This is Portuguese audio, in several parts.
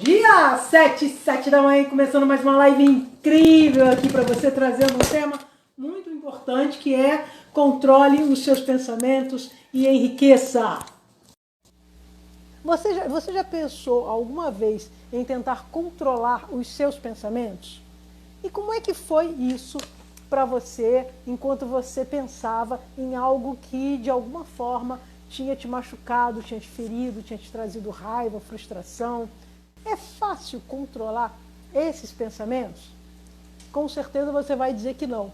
Dia 7 da manhã, começando mais uma live incrível aqui para você, trazendo um tema muito importante que é controle os seus pensamentos e enriqueça. Você já pensou alguma vez em tentar controlar os seus pensamentos? E como é que foi isso para você enquanto você pensava em algo que de alguma forma tinha te machucado, tinha te ferido, tinha te trazido raiva, frustração? É fácil controlar esses pensamentos? Com certeza você vai dizer que não.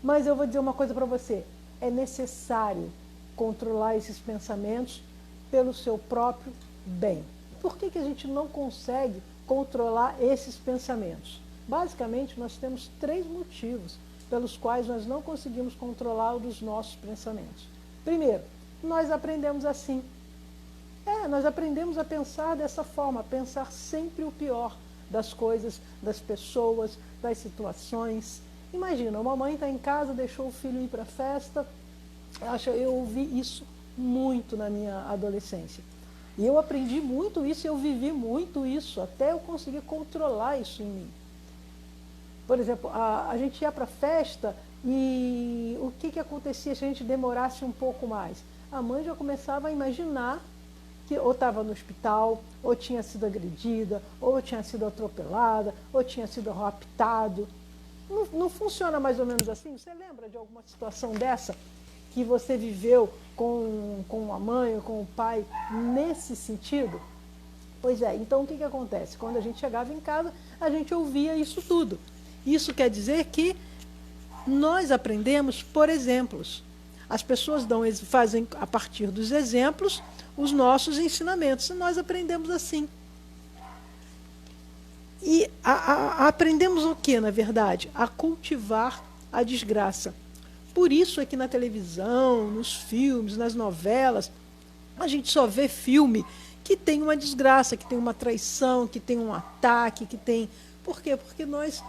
Mas eu vou dizer uma coisa para você. É necessário controlar esses pensamentos pelo seu próprio bem. Por que a gente não consegue controlar esses pensamentos? Basicamente, nós temos 3 motivos pelos quais nós não conseguimos controlar os nossos pensamentos. Primeiro, nós aprendemos assim. Nós aprendemos a pensar dessa forma, a pensar sempre o pior das coisas, das pessoas, das situações. Imagina, uma mãe está em casa, deixou o filho ir para a festa. Eu ouvi isso muito na minha adolescência. E eu aprendi muito isso, eu vivi muito isso, até eu conseguir controlar isso em mim. Por exemplo, a gente ia para a festa e o que acontecia se a gente demorasse um pouco mais? A mãe já começava a imaginar que ou estava no hospital, ou tinha sido agredida, ou tinha sido atropelada, ou tinha sido raptado. Não funciona mais ou menos assim? Você lembra de alguma situação dessa que você viveu com a mãe ou com o pai nesse sentido? Pois é, então o que acontece? Quando a gente chegava em casa, a gente ouvia isso tudo. Isso quer dizer que nós aprendemos por exemplos. As pessoas fazem, a partir dos exemplos, os nossos ensinamentos. E nós aprendemos assim. E aprendemos o que, na verdade? A cultivar a desgraça. Por isso é que na televisão, nos filmes, nas novelas, a gente só vê filme que tem uma desgraça, que tem uma traição, que tem um ataque, que tem... Por quê? Porque nós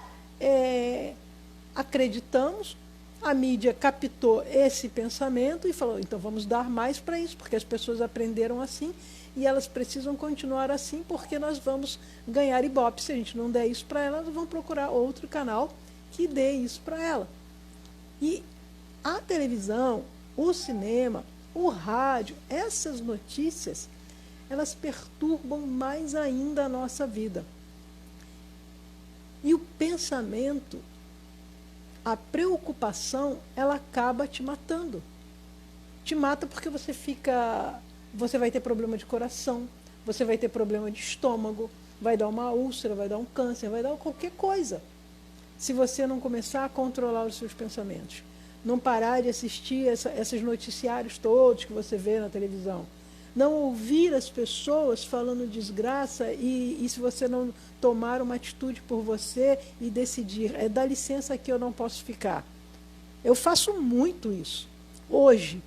acreditamos, a mídia captou esse pensamento e falou, então vamos dar mais para isso, porque as pessoas aprenderam assim e elas precisam continuar assim, porque nós vamos ganhar ibope. Se a gente não der isso para elas, elas vão procurar outro canal que dê isso para ela. E a televisão, o cinema, o rádio, essas notícias, elas perturbam mais ainda a nossa vida. E o pensamento, a preocupação, ela acaba te matando. Te mata porque você vai ter problema de coração, você vai ter problema de estômago, vai dar uma úlcera, vai dar um câncer, vai dar qualquer coisa. Se você não começar a controlar os seus pensamentos, não parar de assistir esses noticiários todos que você vê na televisão, não ouvir as pessoas falando desgraça e se você não tomar uma atitude por você e decidir, dá licença que eu não posso ficar. Eu faço muito isso, hoje,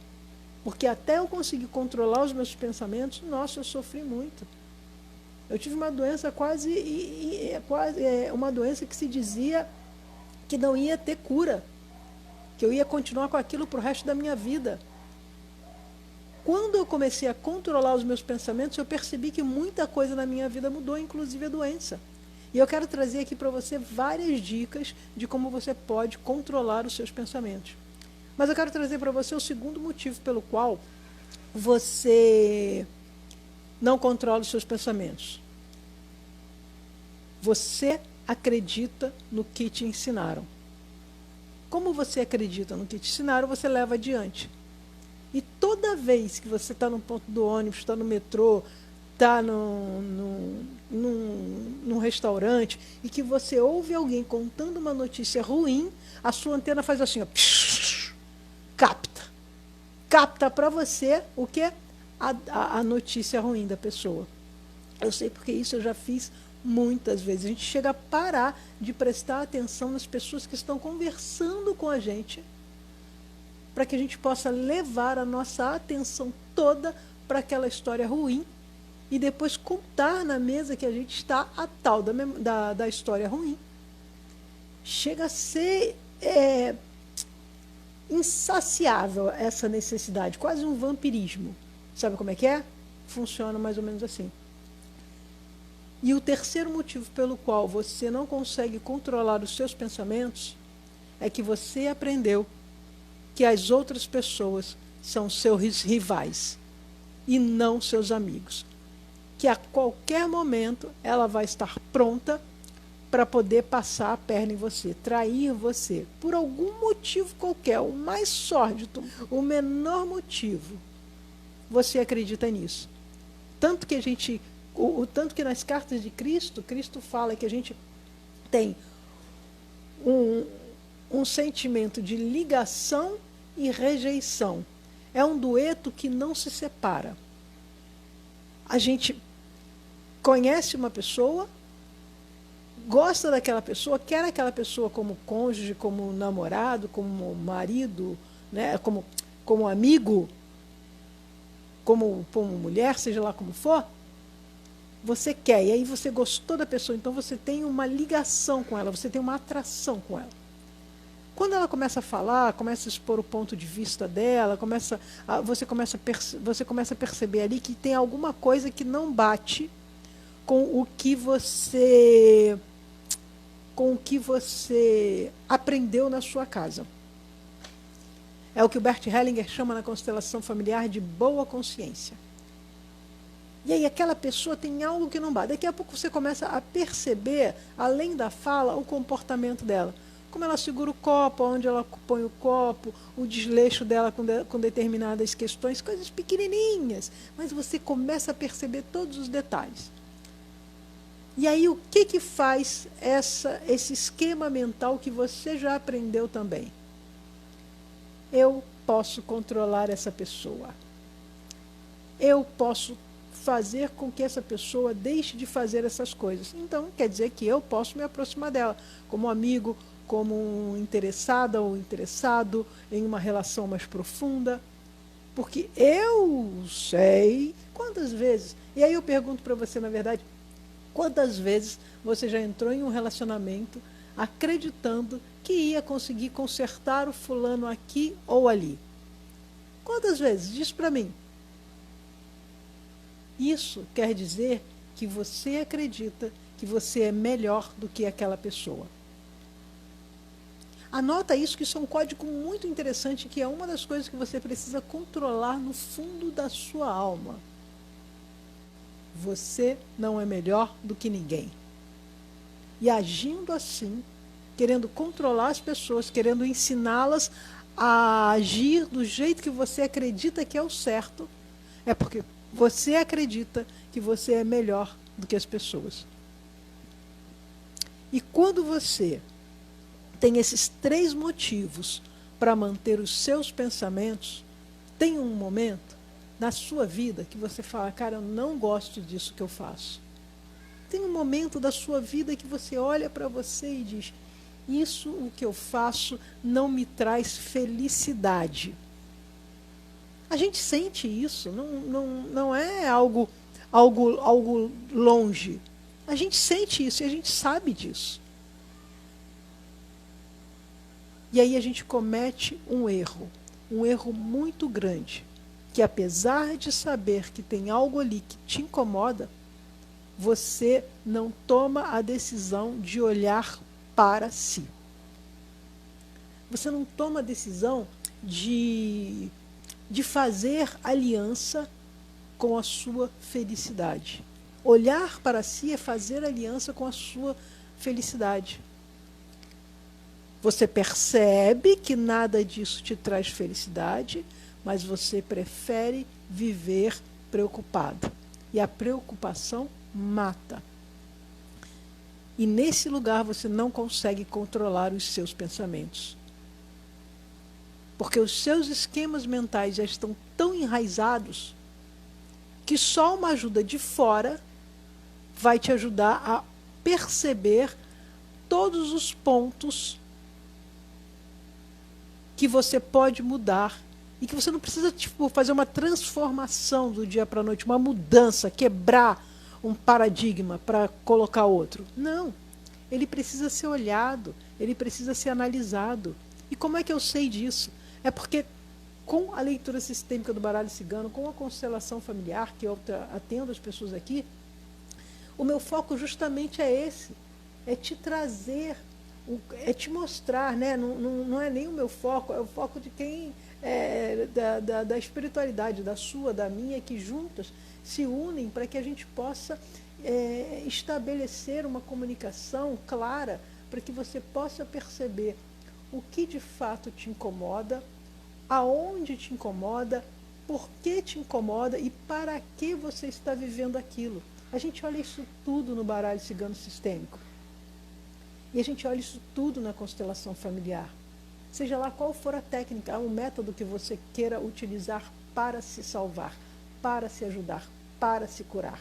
porque até eu conseguir controlar os meus pensamentos, nossa, eu sofri muito. Eu tive uma doença uma doença que se dizia que não ia ter cura, que eu ia continuar com aquilo para o resto da minha vida. Quando eu comecei a controlar os meus pensamentos, eu percebi que muita coisa na minha vida mudou, inclusive a doença. E eu quero trazer aqui para você várias dicas de como você pode controlar os seus pensamentos. Mas eu quero trazer para você o segundo motivo pelo qual você não controla os seus pensamentos. Você acredita no que te ensinaram. Como você acredita no que te ensinaram, você leva adiante. E toda vez que você está no ponto do ônibus, está no metrô, está num restaurante, e que você ouve alguém contando uma notícia ruim, a sua antena faz assim, ó, capta. Capta para você o quê? A notícia ruim da pessoa. Eu sei porque isso eu já fiz muitas vezes. A gente chega a parar de prestar atenção nas pessoas que estão conversando com a gente, para que a gente possa levar a nossa atenção toda para aquela história ruim e depois contar na mesa que a gente está a tal da história ruim. Chega a ser insaciável essa necessidade, quase um vampirismo. Sabe como é que é? Funciona mais ou menos assim. E o terceiro motivo pelo qual você não consegue controlar os seus pensamentos é que você aprendeu que as outras pessoas são seus rivais e não seus amigos. Que a qualquer momento ela vai estar pronta para poder passar a perna em você, trair você, por algum motivo qualquer, o mais sórdido, o menor motivo. Você acredita nisso. Tanto que a gente, tanto que nas cartas de Cristo, Cristo fala que a gente tem um sentimento de ligação e rejeição. É um dueto que não se separa. A gente conhece uma pessoa, gosta daquela pessoa, quer aquela pessoa como cônjuge, como namorado, como marido, né, como amigo, como mulher, seja lá como for, você quer, e aí você gostou da pessoa, então você tem uma ligação com ela, você tem uma atração com ela. Quando ela começa a falar, começa a expor o ponto de vista dela, você começa a perceber ali que tem alguma coisa que não bate com o que você aprendeu na sua casa. É o que o Bert Hellinger chama na constelação familiar de boa consciência. E aí aquela pessoa tem algo que não bate. Daqui a pouco você começa a perceber, além da fala, o comportamento dela. Como ela segura o copo, onde ela põe o copo, o desleixo dela com determinadas questões, coisas pequenininhas. Mas você começa a perceber todos os detalhes. E aí o que faz esse esquema mental que você já aprendeu também? Eu posso controlar essa pessoa. Eu posso fazer com que essa pessoa deixe de fazer essas coisas. Então, quer dizer que eu posso me aproximar dela como amigo, como um interessada ou interessado em uma relação mais profunda. Porque eu sei quantas vezes... E aí eu pergunto para você, na verdade, quantas vezes você já entrou em um relacionamento acreditando que ia conseguir consertar o fulano aqui ou ali? Quantas vezes? Diz para mim. Isso quer dizer que você acredita que você é melhor do que aquela pessoa. Anota isso, que isso é um código muito interessante, que é uma das coisas que você precisa controlar no fundo da sua alma. Você não é melhor do que ninguém. E agindo assim, querendo controlar as pessoas, querendo ensiná-las a agir do jeito que você acredita que é o certo, é porque você acredita que você é melhor do que as pessoas. E quando você tem esses 3 motivos para manter os seus pensamentos, tem um momento na sua vida que você fala, cara, eu não gosto disso que eu faço. Tem um momento da sua vida que você olha para você e diz, isso o que eu faço não me traz felicidade. A gente sente isso, não é algo longe. A gente sente isso e a gente sabe disso. E aí a gente comete um erro muito grande, que apesar de saber que tem algo ali que te incomoda, você não toma a decisão de olhar para si. Você não toma a decisão de fazer aliança com a sua felicidade. Olhar para si é fazer aliança com a sua felicidade. Você percebe que nada disso te traz felicidade, mas você prefere viver preocupado. E a preocupação mata. E nesse lugar você não consegue controlar os seus pensamentos. Porque os seus esquemas mentais já estão tão enraizados que só uma ajuda de fora vai te ajudar a perceber todos os pontos que você pode mudar e que você não precisa fazer uma transformação do dia para a noite, uma mudança, quebrar um paradigma para colocar outro. Não. Ele precisa ser olhado, ele precisa ser analisado. E como é que eu sei disso? É porque com a leitura sistêmica do baralho cigano, com a constelação familiar, que eu atendo as pessoas aqui, O meu foco justamente é esse, é te trazer, é te mostrar, né? Não é nem o meu foco, é o foco de quem da espiritualidade, da sua, da minha, que juntas se unem para que a gente possa estabelecer uma comunicação clara, para que você possa perceber o que de fato te incomoda, aonde te incomoda, por que te incomoda e para que você está vivendo aquilo. A gente olha isso tudo no baralho cigano sistêmico. E a gente olha isso tudo na constelação familiar. Seja lá qual for a técnica, o método que você queira utilizar para se salvar, para se ajudar, para se curar.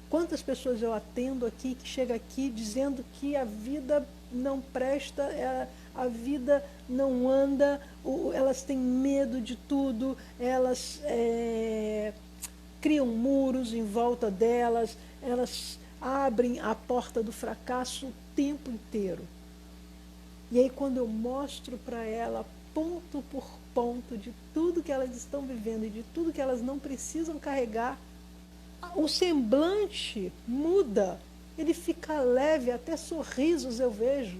Quantas pessoas eu atendo aqui, que chega aqui dizendo que a vida não presta, a vida não anda, elas têm medo de tudo, elas criam muros em volta delas, elas abrem a porta do fracasso o tempo inteiro. E aí quando eu mostro para ela, ponto por ponto, de tudo que elas estão vivendo e de tudo que elas não precisam carregar, o semblante muda, ele fica leve, até sorrisos eu vejo.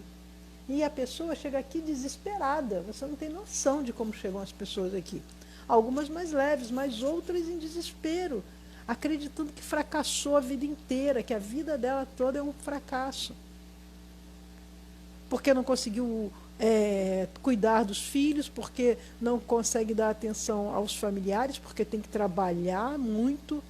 E a pessoa chega aqui desesperada, você não tem noção de como chegam as pessoas aqui. Algumas mais leves, mas outras em desespero, acreditando que fracassou a vida inteira, que a vida dela toda é um fracasso. Porque não conseguiu cuidar dos filhos, porque não consegue dar atenção aos familiares, porque tem que trabalhar muito,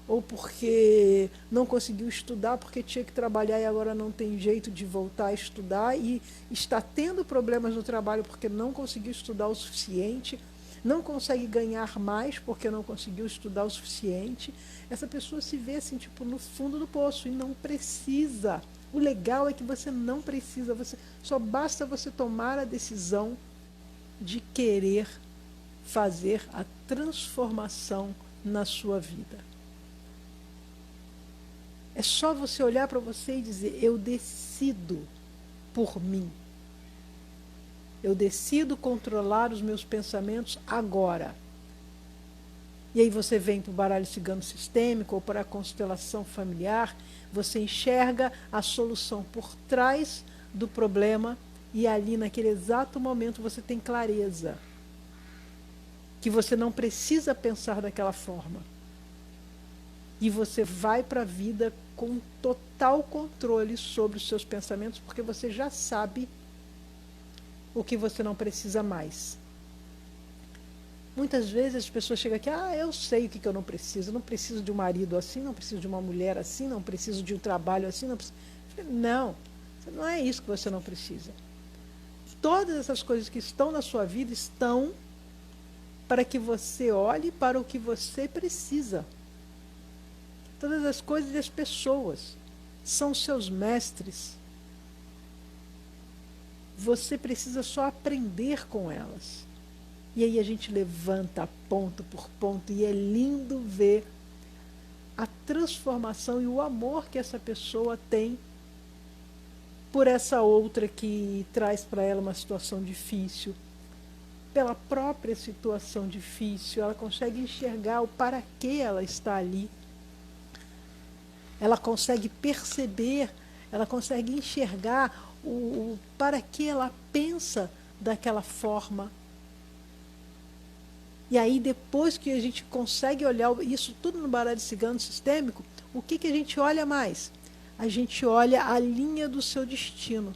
ou porque não conseguiu estudar, porque tinha que trabalhar e agora não tem jeito de voltar a estudar, e está tendo problemas no trabalho porque não conseguiu estudar o suficiente, não consegue ganhar mais porque não conseguiu estudar o suficiente. Essa pessoa se vê assim, tipo, no fundo do poço, e não precisa. O legal é que você não precisa, só basta você tomar a decisão de querer fazer a transformação na sua vida. É só você olhar para você e dizer, eu decido por mim. Eu decido controlar os meus pensamentos agora. E aí você vem para o baralho cigano sistêmico ou para a constelação familiar, você enxerga a solução por trás do problema e ali naquele exato momento você tem clareza que você não precisa pensar daquela forma. E você vai para a vida com total controle sobre os seus pensamentos, porque você já sabe o que você não precisa mais. Muitas vezes as pessoas chegam aqui, eu sei o que eu não preciso de um marido assim, não preciso de uma mulher assim, não preciso de um trabalho assim, não, não é isso que você não precisa. Todas essas coisas que estão na sua vida estão para que você olhe para o que você precisa. Todas as coisas e as pessoas são seus mestres. Você precisa só aprender com elas. E aí a gente levanta ponto por ponto e é lindo ver a transformação e o amor que essa pessoa tem por essa outra que traz para ela uma situação difícil. Pela própria situação difícil, ela consegue enxergar o para que ela está ali. Ela consegue perceber, ela consegue enxergar o para que ela pensa daquela forma. E aí, depois que a gente consegue olhar isso tudo no baralho cigano sistêmico, o que a gente olha mais? A gente olha a linha do seu destino.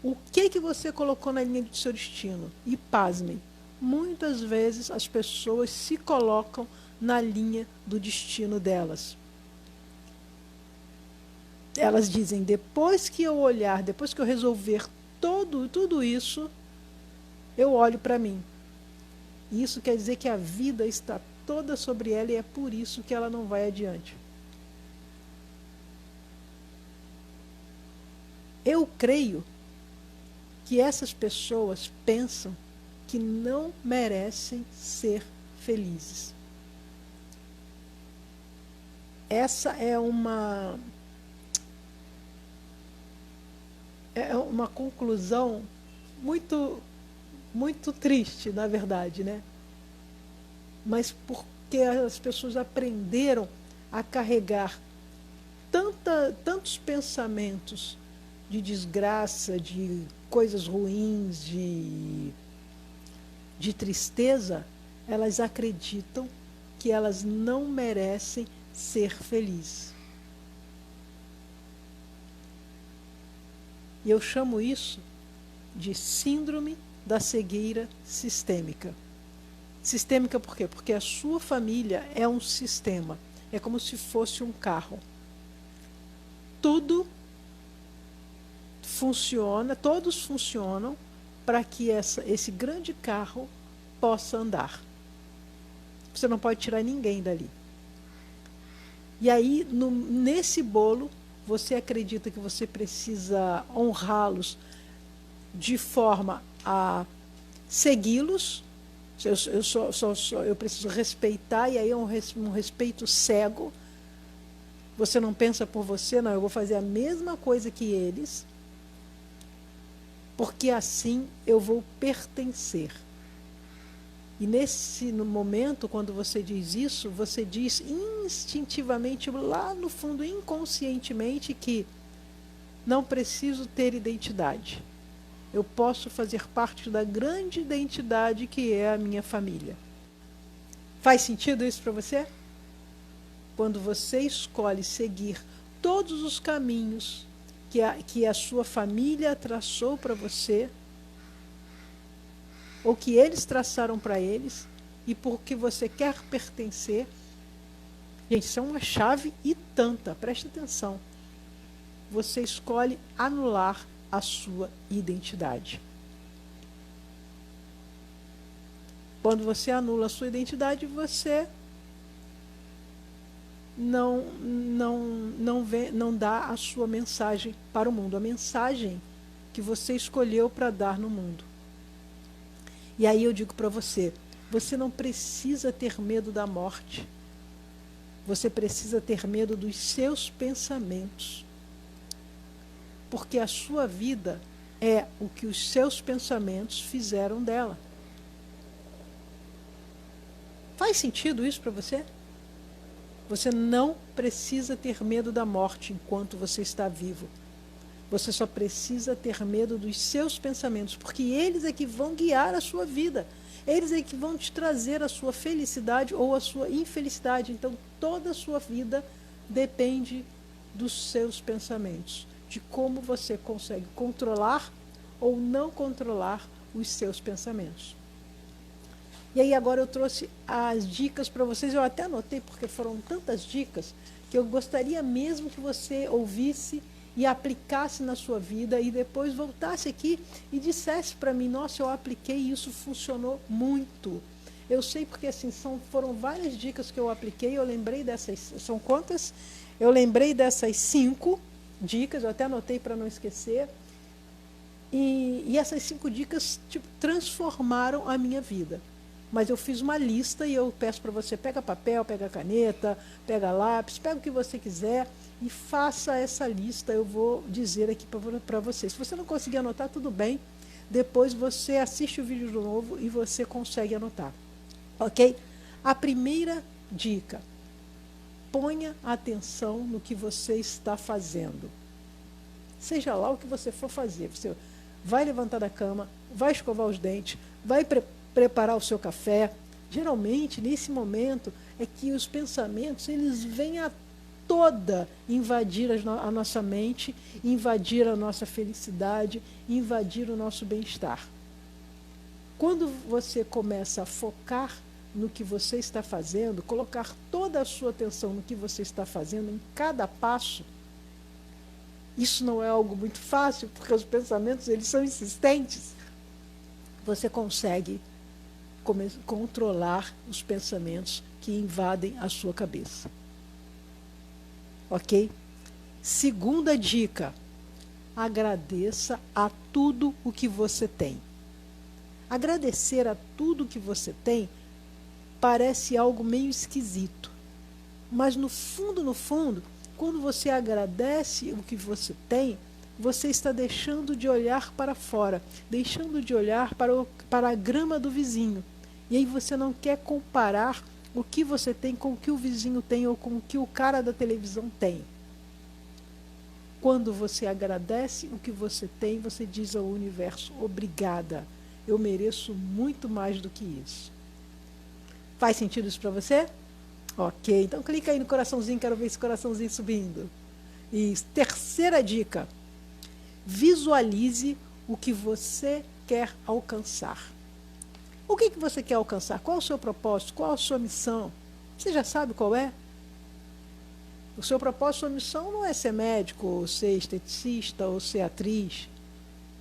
O que você colocou na linha do seu destino? E pasmem, muitas vezes as pessoas se colocam na linha do destino delas. Elas dizem, depois que eu olhar, depois que eu resolver tudo isso, eu olho para mim. Isso quer dizer que a vida está toda sobre ela e é por isso que ela não vai adiante. Eu creio que essas pessoas pensam que não merecem ser felizes. Essa é uma conclusão muito, muito triste, na verdade, né? Mas por porque as pessoas aprenderam a carregar tantos pensamentos de desgraça, de coisas ruins, de tristeza, elas acreditam que elas não merecem ser felizes. E eu chamo isso de síndrome da cegueira sistêmica. Sistêmica por quê? Porque a sua família é um sistema. É como se fosse um carro. Tudo funciona, todos funcionam para que esse grande carro possa andar. Você não pode tirar ninguém dali. E aí, nesse bolo, você acredita que você precisa honrá-los de forma a segui-los. Eu preciso respeitar, e aí é um respeito cego. Você não pensa por você, não, eu vou fazer a mesma coisa que eles, porque assim eu vou pertencer. E no momento, quando você diz isso, você diz instintivamente, lá no fundo, inconscientemente, que não preciso ter identidade. Eu posso fazer parte da grande identidade que é a minha família. Faz sentido isso para você? Quando você escolhe seguir todos os caminhos que a sua família traçou para você, ou que eles traçaram para eles, e porque você quer pertencer, gente, isso é uma chave e tanta, preste atenção. Você escolhe anular a sua identidade. Quando você anula a sua identidade, você não dá a sua mensagem para o mundo, a mensagem que você escolheu para dar no mundo. E aí eu digo para você, você não precisa ter medo da morte. Você precisa ter medo dos seus pensamentos. Porque a sua vida é o que os seus pensamentos fizeram dela. Faz sentido isso para você? Você não precisa ter medo da morte enquanto você está vivo. Você só precisa ter medo dos seus pensamentos, porque eles é que vão guiar a sua vida. Eles é que vão te trazer a sua felicidade ou a sua infelicidade. Então, toda a sua vida depende dos seus pensamentos, de como você consegue controlar ou não controlar os seus pensamentos. E aí agora eu trouxe as dicas para vocês, eu até anotei porque foram tantas dicas que eu gostaria mesmo que você ouvisse e aplicasse na sua vida e depois voltasse aqui e dissesse para mim, nossa, eu apliquei e isso funcionou muito. Eu sei porque assim, foram várias dicas que eu apliquei, eu lembrei dessas, são quantas? Eu lembrei dessas 5 dicas, eu até anotei para não esquecer, e essas 5 dicas transformaram a minha vida. Mas eu fiz uma lista e eu peço para você, pega papel, pega caneta, pega lápis, pega o que você quiser e faça essa lista, eu vou dizer aqui para você. Se você não conseguir anotar, tudo bem, depois você assiste o vídeo de novo e você consegue anotar. Ok? A primeira dica, ponha atenção no que você está fazendo. Seja lá o que você for fazer, você vai levantar da cama, vai escovar os dentes, vai preparar o seu café. Geralmente, nesse momento, é que os pensamentos eles vêm a toda invadir a nossa mente, invadir a nossa felicidade, invadir o nosso bem-estar. Quando você começa a focar no que você está fazendo, colocar toda a sua atenção no que você está fazendo, em cada passo, isso não é algo muito fácil, porque os pensamentos eles são insistentes. Você consegue controlar os pensamentos que invadem a sua cabeça. Ok? Segunda dica, agradeça a tudo o que você tem. Agradecer a tudo que você tem parece algo meio esquisito, mas no fundo, quando você agradece o que você tem, você está deixando de olhar para fora, deixando de olhar para a grama do vizinho. E aí você não quer comparar o que você tem com o que o vizinho tem ou com o que o cara da televisão tem. Quando você agradece o que você tem, você diz ao universo: obrigada, eu mereço muito mais do que isso. Faz sentido isso para você? Ok, então clica aí no coraçãozinho, quero ver esse coraçãozinho subindo. E terceira dica: visualize o que você quer alcançar. O que você quer alcançar? Qual é o seu propósito? Qual a sua missão? Você já sabe qual é? O seu propósito, sua missão não é ser médico, ou ser esteticista, ou ser atriz.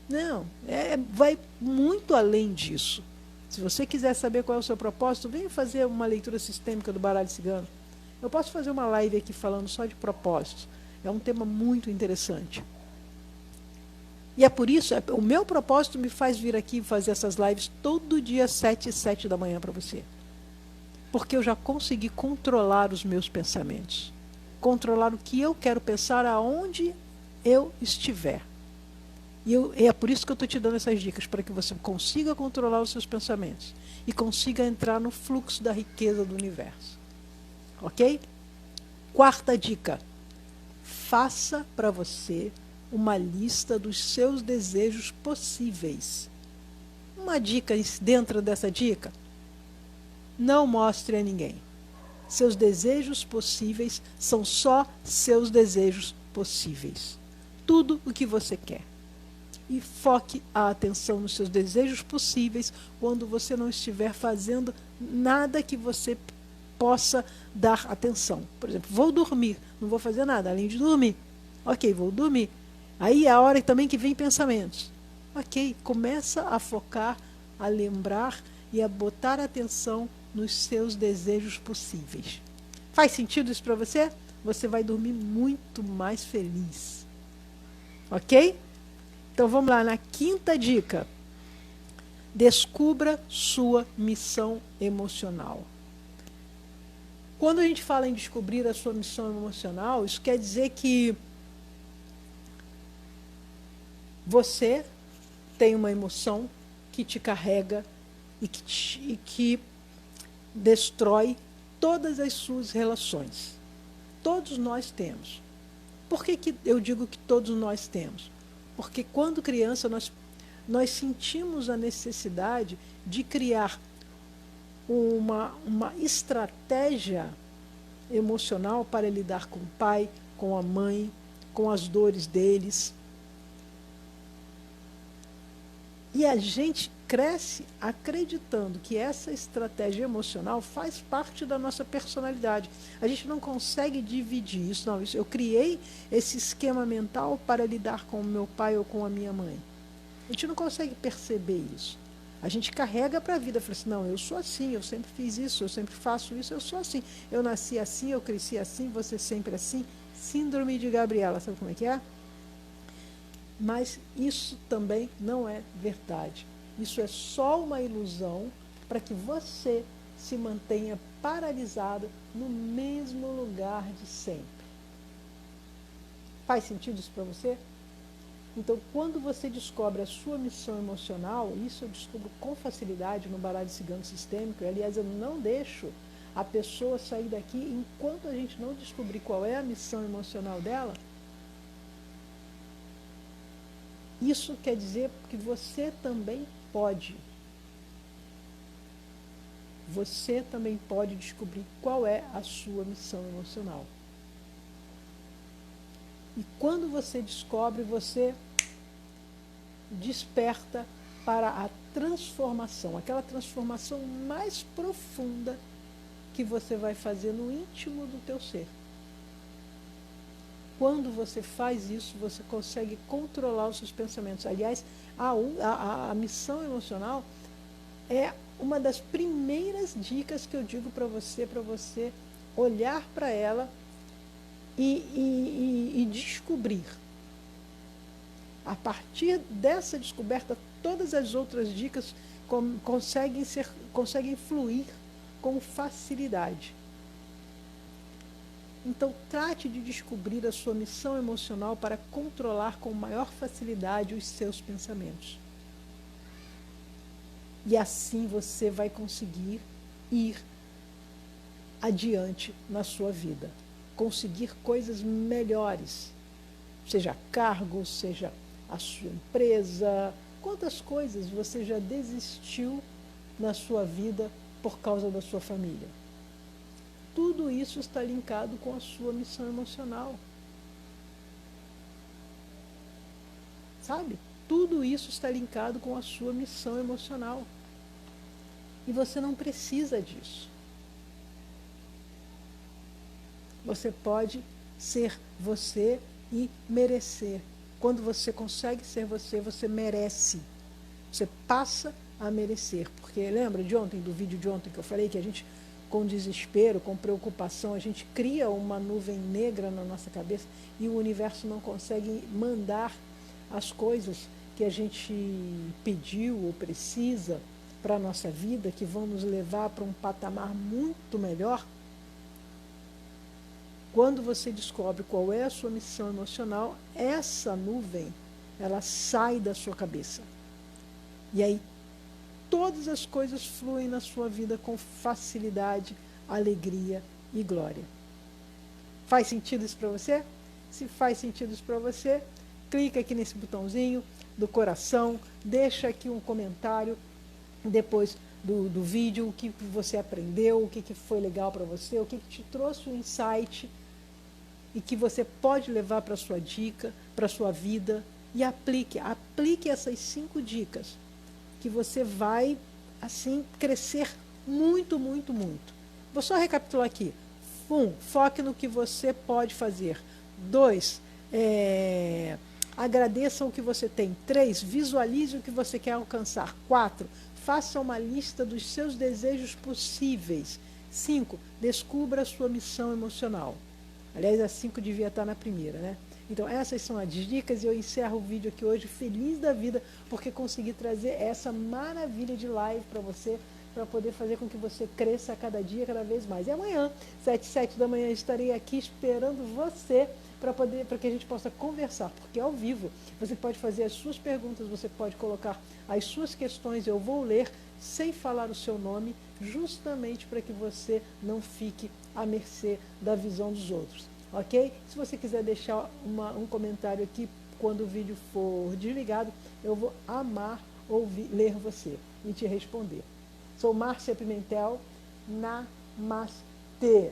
Não, vai muito além disso. Se você quiser saber qual é o seu propósito, venha fazer uma leitura sistêmica do baralho cigano. Eu posso fazer uma live aqui falando só de propósitos. É um tema muito interessante. E é por isso, o meu propósito me faz vir aqui fazer essas lives todo dia 7 e 7 da manhã para você. Porque eu já consegui controlar os meus pensamentos. Controlar o que eu quero pensar aonde eu estiver. E é por isso que eu estou te dando essas dicas, para que você consiga controlar os seus pensamentos e consiga entrar no fluxo da riqueza do universo. Ok? Quarta dica: faça para você uma lista dos seus desejos possíveis. Uma dica dentro dessa dica: não mostre a ninguém. Seus desejos possíveis são só seus desejos possíveis. Tudo o que você quer. E foque a atenção nos seus desejos possíveis quando você não estiver fazendo nada que você possa dar atenção. Por exemplo, vou dormir, não vou fazer nada além de dormir. Ok, vou dormir. Aí é a hora também que vem pensamentos. Ok, começa a focar, a lembrar e a botar atenção nos seus desejos possíveis. Faz sentido isso para você? Você vai dormir muito mais feliz. Ok? Então vamos lá na quinta dica. Descubra sua missão emocional. Quando a gente fala em descobrir a sua missão emocional, isso quer dizer que você tem uma emoção que te carrega e que destrói todas as suas relações. Todos nós temos. Por que eu digo que todos nós temos? Porque quando criança nós sentimos a necessidade de criar uma estratégia emocional para lidar com o pai, com a mãe, com as dores deles. E a gente cresce acreditando que essa estratégia emocional faz parte da nossa personalidade. A gente não consegue dividir isso. Não, eu criei esse esquema mental para lidar com o meu pai ou com a minha mãe. A gente não consegue perceber isso. A gente carrega para a vida, fala assim: não, eu sou assim, eu sempre fiz isso, eu sempre faço isso, eu sou assim. Eu nasci assim, eu cresci assim, você sempre assim. Síndrome de Gabriela, sabe como é que é? Mas isso também não é verdade. Isso é só uma ilusão para que você se mantenha paralisado no mesmo lugar de sempre. Faz sentido isso para você? Então, quando você descobre a sua missão emocional, isso eu descubro com facilidade no baralho cigano sistêmico, e, aliás, eu não deixo a pessoa sair daqui enquanto a gente não descobrir qual é a missão emocional dela. Isso quer dizer que você também pode. Você também pode descobrir qual é a sua missão emocional. E quando você descobre, você desperta para a transformação, aquela transformação mais profunda que você vai fazer no íntimo do teu ser. Quando você faz isso, você consegue controlar os seus pensamentos. Aliás, a missão emocional é uma das primeiras dicas que eu digo para você olhar para ela e descobrir. A partir dessa descoberta, todas as outras dicas conseguem fluir com facilidade. Então, trate de descobrir a sua missão emocional para controlar com maior facilidade os seus pensamentos. E assim você vai conseguir ir adiante na sua vida, conseguir coisas melhores, seja cargo, seja a sua empresa. Quantas coisas você já desistiu na sua vida por causa da sua família? Tudo isso está linkado com a sua missão emocional. Sabe? Tudo isso está linkado com a sua missão emocional. E você não precisa disso. Você pode ser você e merecer. Quando você consegue ser você, você merece. Você passa a merecer. Porque lembra de ontem, do vídeo de ontem que eu falei que a gente, com desespero, com preocupação, a gente cria uma nuvem negra na nossa cabeça e o universo não consegue mandar as coisas que a gente pediu ou precisa para a nossa vida, que vão nos levar para um patamar muito melhor. Quando você descobre qual é a sua missão emocional, essa nuvem, ela sai da sua cabeça. E aí, todas as coisas fluem na sua vida com facilidade, alegria e glória. Faz sentido isso para você? Se faz sentido isso para você, clica aqui nesse botãozinho do coração, deixa aqui um comentário depois do vídeo, o que você aprendeu, o que foi legal para você, o que te trouxe um insight e que você pode levar para a sua dica, para a sua vida, e aplique essas 5 dicas, que você vai, assim, crescer muito, muito, muito. Vou só recapitular aqui. 1, foque no que você pode fazer. 2, agradeça o que você tem. 3, visualize o que você quer alcançar. 4, faça uma lista dos seus desejos possíveis. 5, descubra a sua missão emocional. Aliás, a 5 devia estar na primeira, né? Então, essas são as dicas e eu encerro o vídeo aqui hoje feliz da vida porque consegui trazer essa maravilha de live para você, para poder fazer com que você cresça a cada dia, cada vez mais. E amanhã, 7 da manhã, estarei aqui esperando você para que a gente possa conversar, porque ao vivo você pode fazer as suas perguntas, você pode colocar as suas questões, eu vou ler sem falar o seu nome, justamente para que você não fique à mercê da visão dos outros, ok? Se você quiser deixar um comentário aqui quando o vídeo for desligado, eu vou amar ler você e te responder. Sou Márcia Pimentel, Namastê.